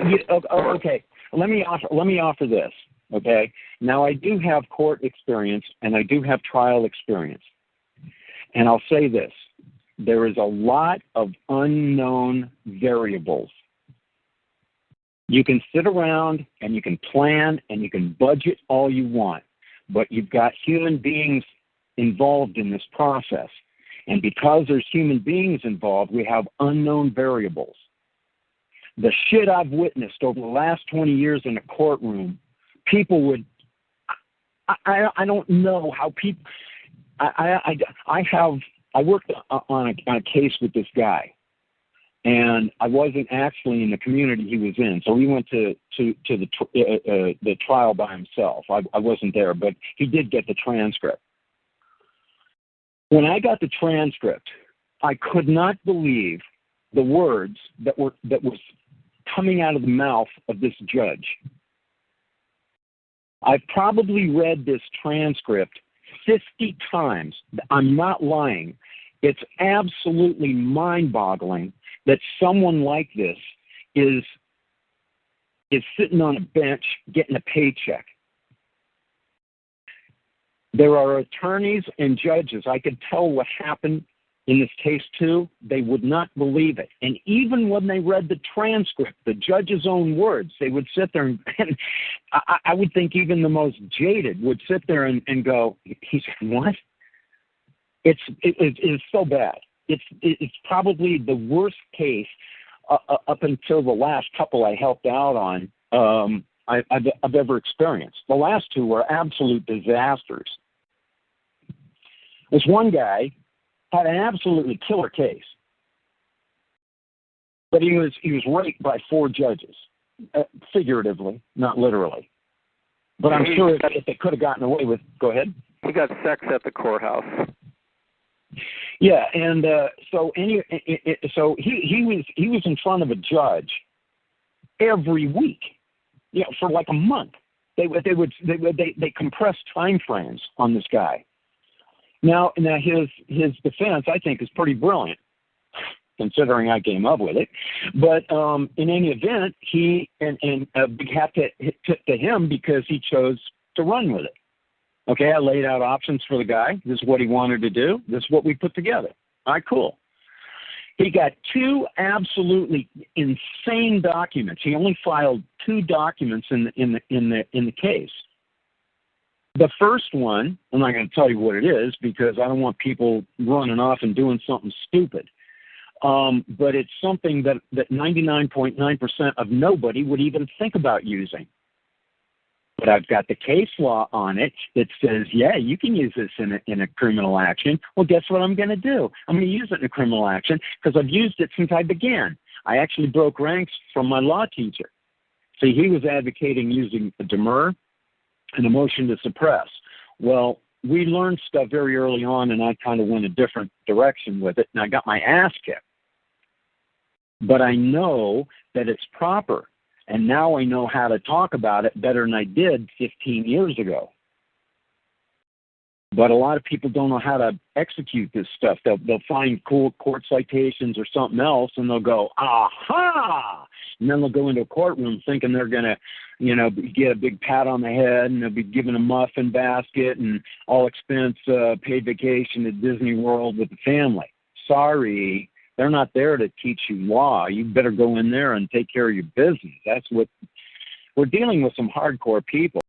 Okay. Let me offer this. Okay. Now I do have court experience and I do have trial experience, and I'll say this: there is a lot of unknown variables. You can sit around and you can plan and you can budget all you want, but you've got human beings involved in this process. And because there's human beings involved, we have unknown variables. The shit I've witnessed over the last 20 years in a courtroom, people would, I don't know how people, I worked on a case with this guy, and I wasn't actually in the community he was in. So we went to the trial by himself. I wasn't there, but he did get the transcript. When I got the transcript, I could not believe the words that was coming out of the mouth of this judge. I've probably read this transcript 50 times. I'm not lying. It's absolutely mind-boggling that someone like this is sitting on a bench getting a paycheck. There are attorneys and judges. I could tell what happened in this case too. They would not believe it. And even when they read the transcript, the judge's own words, they would sit there and I would think even the most jaded would sit there and go, he said, what? It is so bad. It's probably the worst case up until the last couple I helped out on I've ever experienced. The last two were absolute disasters. This one guy had an absolutely killer case, but he was raped by 4 judges, figuratively, not literally. But I'm sure if they could have gotten away with, go ahead. He got sex at the courthouse. Yeah, and so he was in front of a judge every week, for like a month. They compressed time frames on this guy. Now his defense, I think, is pretty brilliant, considering I came up with it. But in any event, he and a big hat to him because he chose to run with it. Okay, I laid out options for the guy. This is what he wanted to do. This is what we put together. All right, cool. He got 2 absolutely insane documents. He only filed 2 documents in the case. The first one, I'm not going to tell you what it is because I don't want people running off and doing something stupid. But it's something that 99.9% of nobody would even think about using. But I've got the case law on it that says, yeah, you can use this in a criminal action. Well, guess what I'm going to do? I'm going to use it in a criminal action because I've used it since I began. I actually broke ranks from my law teacher. See, he was advocating using a demur and a motion to suppress. Well, we learned stuff very early on, and I kind of went a different direction with it, and I got my ass kicked. But I know that it's proper. And now I know how to talk about it better than I did 15 years ago. But a lot of people don't know how to execute this stuff. They'll find cool court citations or something else, and they'll go, aha! And then they'll go into a courtroom thinking they're going to, get a big pat on the head, and they'll be given a muffin basket and all expense paid vacation at Disney World with the family. Sorry. They're not there to teach you law. You better go in there and take care of your business. That's what we're dealing with, some hardcore people.